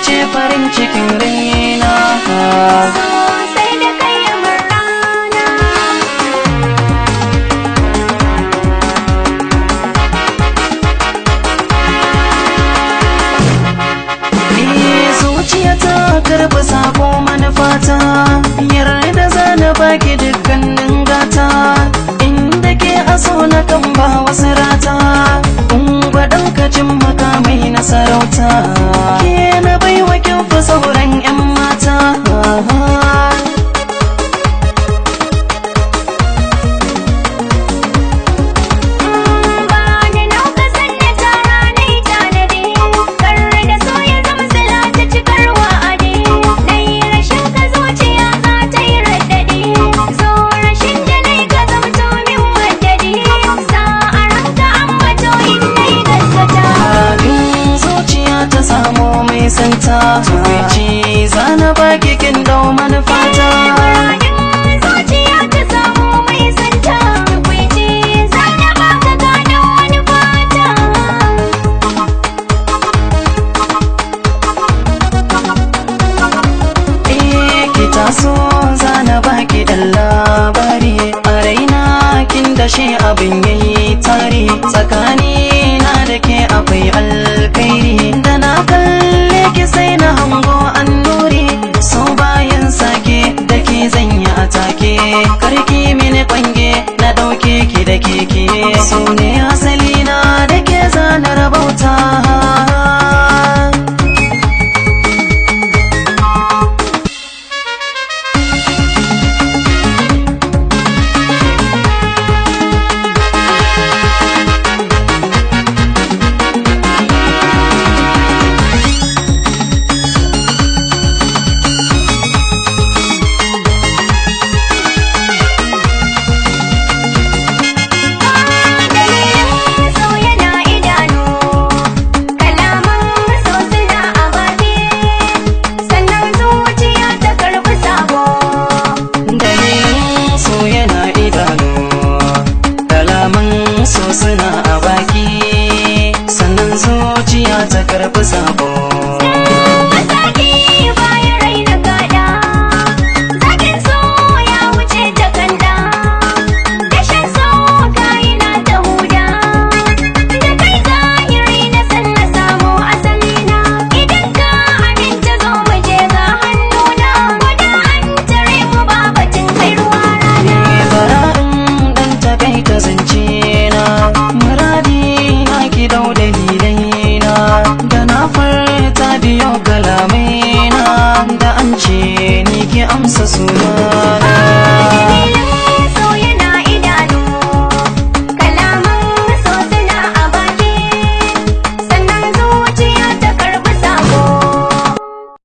ce farin cikin raina. Sosai da kai murana. Zuciya ta karɓi sako manufata, yarda zana baki dukkanin gata, inda ke aso na kan ba wasu rata, gwadon kacin makamai na sarauta, ke na baiwa kin fi sauran 'yan mata. Santa tukwici zana baki kin dau manufata. Zuciya ta samu mai santa tukwici zana baka gano manufata. Ki taso zana baki dan labari, a raina kin dashe abin yayi tari, tsakani na da ke akwai alkairi, da na kalle ki sai na hango annuri, so bayan sake da ke zanya atake, karki mini kwange na dauke ki da keke, so ne asali na da ke zana rabauta. So suna a baki, sannan zuciya ta karɓi sabo. Masaki bayan raina gada, zakin so ya wuce takanda, dashen so kayi na ta huda, da kai zahiri na san na samu asalina, idan ka aminta zo mu je ga hannuna, guda an tare mu babatin kai ruwa rana. Bara in dan takaita zance na, muradi na ki dau dalilai na, da na furta biyo kalamai na, da an ce ni ki amsa suna.